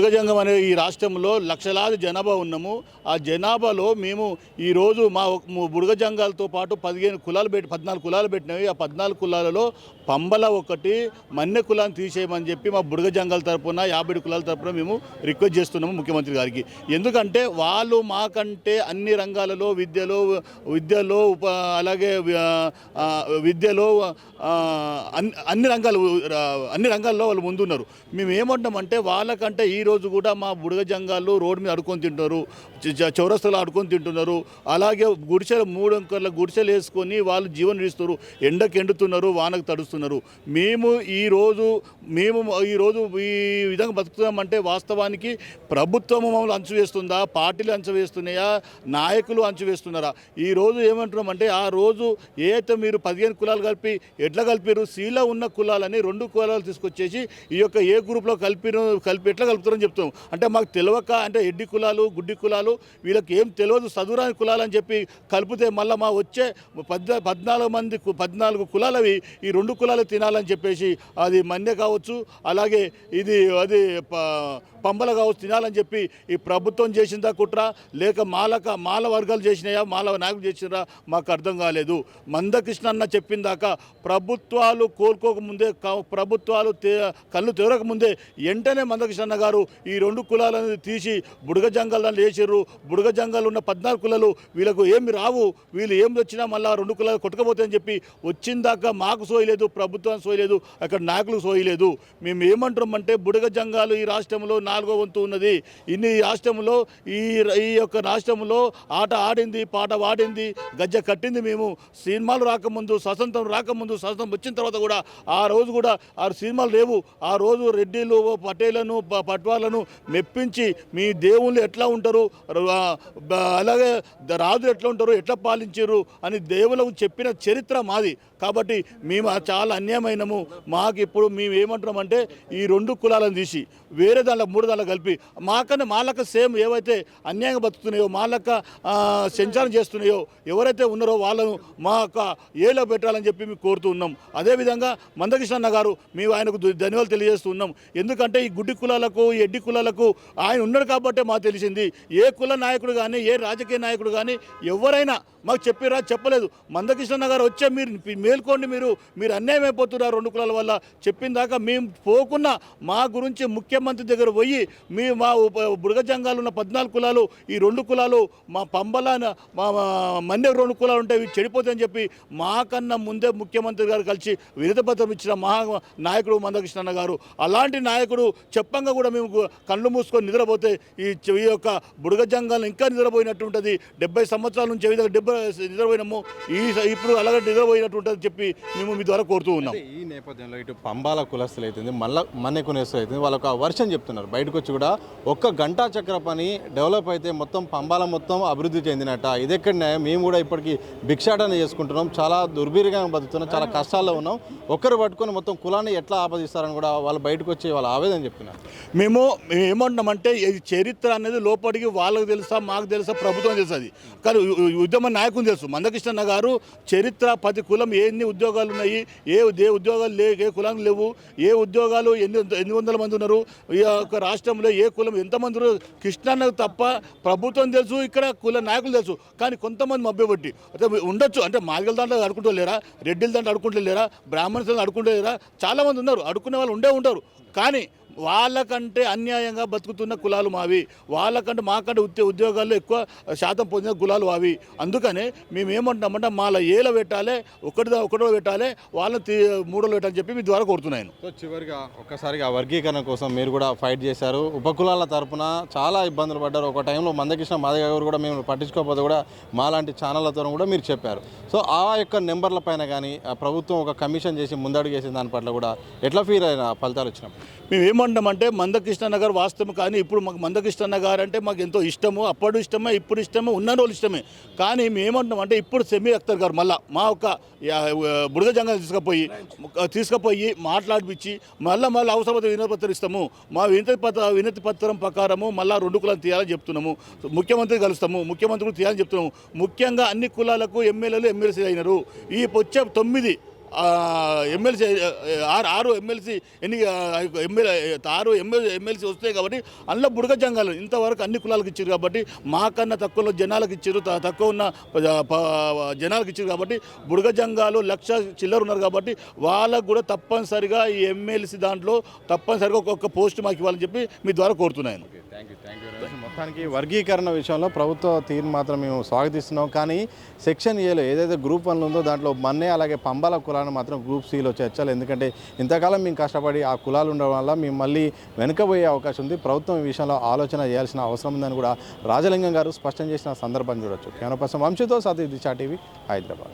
బుడగజంగం అనే ఈ రాష్ట్రంలో లక్షలాది జనాభా ఉన్నాము. ఆ జనాభాలో మేము ఈరోజు మా బుడగజంగాలతో పాటు 14 కులాలు పెట్టినవి. ఆ 14 కులాలలో పంబల ఒకటి మన్నె కులాన్ని తీసేయమని చెప్పి మా బుడగజంగాల తరపున 50 కులాల తరపున మేము రిక్వెస్ట్ చేస్తున్నాము ముఖ్యమంత్రి గారికి. ఎందుకంటే వాళ్ళు మాకంటే అన్ని రంగాలలో విద్యలో అలాగే విద్యలో అన్ని రంగాల్లో వాళ్ళు ముందున్నారు. మేము ఏమంటామంటే వాళ్ళకంటే ఈరోజు కూడా మా బుడగజంగాలు రోడ్డు మీద అడుకొని తింటున్నారు, చౌరస్తలో అడుకొని తింటున్నారు. అలాగే గుడిసెలు 3 అంకర్ల గుడిసెలు వేసుకొని వాళ్ళు జీవనం ఇస్తున్నారు. ఎండకు ఎండుతున్నారు, వానకు తడుస్తున్నారు. మేము ఈరోజు ఈ విధంగా బతుకుతున్నామంటే వాస్తవానికి ప్రభుత్వం మమ్మల్ని అంచువేస్తుందా, పార్టీలు అంచువేస్తున్నాయా, నాయకులు అంచువేస్తున్నారా? ఈరోజు ఏమంటున్నామంటే ఆ రోజు ఏదైతే మీరు 15 కులాలు కలిపి ఎట్లా కలిపారు, సీలో ఉన్న కులాలని 2 కులాలు తీసుకొచ్చేసి ఈ యొక్క ఏ గ్రూప్లో కలిపి ఎట్లా కలుపుతారని చెప్తాం. అంటే మాకు తెలియక, అంటే ఎడ్డి కులాలు గుడ్డి కులాలు వీళ్ళకి ఏం తెలియదు, చదువురాని కులాలు అని చెప్పి కలిపితే మళ్ళీ మా వచ్చే 14 కులాలవి ఈ 2 కులాలు తినాలని చెప్పేసి అది మన్య కావచ్చు, అలాగే అది పంబల కావచ్చు తినాలని చెప్పి ఈ ప్రభుత్వం చేసిందా కుట్ర, లేక మాల వర్గాలు చేసినాయా, మాల నాయకులు చేసినారా మాకు అర్థం కాలేదు. మందకృష్ణ అన్న చెప్పిందాక ప్రభుత్వాలు కోలుకోకముందే, ప్రభుత్వాలు కళ్ళు తెరకముందే వెంటనే మందకృష్ణ అన్న గారు ఈ 2 కులాలను తీసి బుడగజంగాలను వేసిర్రు. బుడగజంగాలు ఉన్న 14 కులాలు వీళ్ళకు ఏమి రావు, వీళ్ళు ఏమి వచ్చినా మళ్ళీ 2 కులాలు కొట్టుకపోతాయని చెప్పి వచ్చిందాక మాకు సోయలేదు, ప్రభుత్వానికి సోయలేదు, అక్కడ నాయకులకు సోయలేదు. మేము ఏమంటామంటే బుడగజంగాలు ఈ రాష్ట్రంలో 4వ వంతు ఉన్నది. ఇన్ని రాష్ట్రంలో ఈ యొక్క రాష్ట్రంలో ఆట ఆడింది, పాట వాడింది, గజ్జ కట్టింది మేము. సినిమాలు రాకముందు, స్వతంత్రం రాకముందు, స్వతంత్రం వచ్చిన తర్వాత కూడా ఆ రోజు కూడా ఆ సినిమాలు లేవు. ఆ రోజు రెడ్డిలు, పటేళ్లను, పట్వాలను మెప్పించి మీ దేవుళ్ళు ఎట్లా ఉంటారు, అలాగే రాజులు ఎట్లా ఉంటారు, ఎట్లా పాలించారు అని దేవులకు చెప్పిన చరిత్ర మాది. కాబట్టి మేము చాలా అన్యాయమైనము. మాకు ఇప్పుడు మేము ఏమంటున్నామంటే ఈ 2 కులాలను తీసి వేరే దాంట్లో 3 దాంట్లో కలిపి మాలక సేమ్ ఏవైతే అన్యాయంగా బతుకుతున్నాయో, మాలక సంచారం చేస్తున్నాయో ఎవరైతే ఉన్నారో వాళ్ళను మా యొక్క ఏలో పెట్టాలని చెప్పి మేము కోరుతూ ఉన్నాం. అదేవిధంగా మందకృష్ణ అన్న గారు మేము ఆయనకు ధన్యవాదాలు తెలియజేస్తూ ఉన్నాం. ఎందుకంటే ఈ గుడ్డి కులాలకు, ఈ ఎడ్డి కులాలకు ఆయన ఉన్నాడు కాబట్టే మాకు తెలిసింది. ఏ కుల నాయకుడు కానీ, ఏ రాజకీయ నాయకుడు కానీ ఎవరైనా మాకు చెప్పిరా చెప్పలేదు. మందకృష్ణ గారు వచ్చే మీరు మేల్కోండి, మీరు అన్యాయం అయిపోతున్నారు 2 కులాల వల్ల చెప్పిందాక మేము పోకున్నా మా గురించి ముఖ్యమంత్రి దగ్గర పోయి మా బుడగజంగాలు ఉన్న 14 కులాలు, ఈ 2 కులాలు మా పంబల మా మన్య 2 కులాలు ఉంటాయి చెడిపోతాయని చెప్పి మాకన్నా ముందే ముఖ్యమంత్రి గారు కలిసి వినతిపత్రం ఇచ్చిన నాయకుడు మందకృష్ణ గారు. అలాంటి నాయకుడు చెప్పంగా కూడా మేము కళ్ళు మూసుకొని నిద్రపోతే ఈ యొక్క బుడగజంగాలను ఇంకా నిద్రపోయినట్టు ఉంటుంది. 70 సంవత్సరాల నుంచి ఏ విధంగా నిద్రపోయినాము ఇప్పుడు అలాగే నిద్రపోయినట్టు ఉంటుంది చెప్పి మేము మీ ద్వారా కోరుతూ ఉన్నాం. ఈ నేపథ్యంలో ఇటు పంబాల కులస్తులు అవుతుంది, మన్నె కునేస్తులు అవుతుంది, వాళ్ళొక వర్షం చెప్తున్నారు బయటకు వచ్చి కూడా. ఒక్క గంటా చక్ర పని డెవలప్ అయితే మొత్తం పంబాల మొత్తం అభివృద్ధి చెందినట్ట. ఇదెక్కడ న్యాయం? మేము కూడా ఇప్పటికీ భిక్షాటన చేసుకుంటున్నాం, చాలా దుర్భీరంగా బతుకుతున్నాం, చాలా కష్టాల్లో ఉన్నాం. ఒక్కరు పట్టుకొని మొత్తం కులాన్ని ఎట్లా ఆపదిస్తారని కూడా వాళ్ళు బయటకు వచ్చి వాళ్ళ ఆవేదన చెప్తున్నారు. మేము ఏమంటున్నామంటే ఈ చరిత్ర అనేది లోపలికి వాళ్ళకు తెలుసా, మాకు తెలుసా, ప్రభుత్వం తెలుసు. అది కానీ ఉద్యమ నాయకులు తెలుసు. మందకృష్ణ గారు చరిత్ర, ప్రతి కులం ఎన్ని ఉద్యోగాలు ఉన్నాయి, ఏ ఉద్యోగాలు ఏ కులానికి లేవు, ఏ ఉద్యోగాలు ఎన్ని వందల మంది ఉన్నారు, ఈ యొక్క రాష్ట్రంలో ఏ కులం ఎంతమంది ఉన్నారు, కృష్ణన్నకు తప్ప ప్రభుత్వం తెలుసు, ఇక్కడ కుల నాయకులు తెలుసు. కానీ కొంతమంది మభ్యపెట్టి అంటే ఉండొచ్చు, అంటే మాదిగల దాంట్లో అడుకుంటూ లేరా, రెడ్డిల దాంట్లో అడుకుంటూ లేరా, బ్రాహ్మణుల అడుకుంటూ లేరా, చాలామంది ఉన్నారు, అడుకునే వాళ్ళు ఉంటారు. కానీ వాళ్ళకంటే అన్యాయంగా బతుకుతున్న కులాలు మావి, వాళ్ళకంటే మాకంటే ఉద్యోగాల్లో ఎక్కువ శాతం పొందిన కులాలు అవి. అందుకనే మేము ఏమంటున్నామంటే మాల ఏలో పెట్టాలి, ఒకటో పెట్టాలి, వాళ్ళని 3లో పెట్టాలని చెప్పి మీ ద్వారా కోరుతున్నాను. సో చివరిగా ఒక్కసారిగా వర్గీకరణ కోసం మీరు కూడా ఫైట్ చేశారు. ఉపకులాల తరపున చాలా ఇబ్బందులు పడ్డారు. ఒక టైంలో మందకృష్ణ మాదిగ గారు కూడా మేము పట్టించుకోకపోతే కూడా మాలాంటి ఛానళ్ళతో కూడా మీరు చెప్పారు. సో ఆ యొక్క నెంబర్ల పైన కానీ ప్రభుత్వం ఒక కమిషన్ చేసి ముందడుగు చేసిన దాని పట్ల కూడా ఎట్లా ఫీల్ అయిన ఫలితాలు వచ్చినప్పుడు మేము ఏమంటామంటే మందకృష్ణ గారు వాస్తవం. కానీ ఇప్పుడు మాకు మందకృష్ణ గారు అంటే మాకు ఎంతో ఇష్టము, అప్పుడు ఇష్టమే, ఇప్పుడు ఇష్టమే, ఉన్న రోజులు ఇష్టమే. కానీ మేము ఏమంటామంటే ఇప్పుడు సెమీ అఖ్తర్ గారు మళ్ళీ మా ఒక బుడగజంగాలు తీసుకుపోయి మాట్లాడిపించి మళ్ళీ అవసరమైతే వినతిపత్రం ఇస్తాము. మా వినతి పత్రం ప్రకారము మళ్ళీ 2 కులాలు తీయాలని చెప్తున్నాము. ముఖ్యమంత్రి కలుస్తాము, ముఖ్యమంత్రి కూడా తీయాలని చెప్తున్నాము. ముఖ్యంగా అన్ని కులాలకు ఎమ్మెల్యేలు ఎమ్మెల్సీ అయినారు. ఈ వచ్చే 9 ఎమ్మెల్సీ ఆరు ఎమ్మెల్సీ ఎమ్మెల్సీ వస్తాయి కాబట్టి అందులో బుడగ జంగాలు ఇంతవరకు అన్ని కులాలకు ఇచ్చారు కాబట్టి మాకన్నా తక్కువ జనాలకు ఇచ్చారు, తక్కువ ఉన్న జనాలకు ఇచ్చారు కాబట్టి బుడగ జంగాలు 1,00,000 చిల్లర ఉన్నారు కాబట్టి వాళ్ళకు కూడా తప్పనిసరిగా ఈ ఎమ్మెల్సీ దాంట్లో తప్పనిసరిగా ఒక్కొక్క పోస్ట్ మాకు ఇవ్వాలని చెప్పి మీ ద్వారా కోరుతున్నాను. Thank you. మొత్తానికి వర్గీకరణ విషయంలో ప్రభుత్వ తీరు మాత్రం మేము స్వాగతిస్తున్నాం. కానీ సెక్షన్ ఏలో ఏదైతే గ్రూప్ 1 ఉందో దాంట్లో మన్నే అలాగే పంబాల కులాన్ని మాత్రం గ్రూప్ సిలో చేర్చాలి. ఎందుకంటే ఇంతకాలం మేము కష్టపడి ఆ కులాలు ఉండడం వల్ల మేము మళ్ళీ వెనుకబోయే అవకాశం ఉంది. ప్రభుత్వం ఈ విషయంలో ఆలోచన చేయాల్సిన అవసరం ఉందని కూడా రాజలింగం గారు స్పష్టం చేసిన సందర్భం చూడొచ్చు. కెమెరా పర్సన్ వంశీతో సతీష్ దిశా టీవీ, హైదరాబాద్.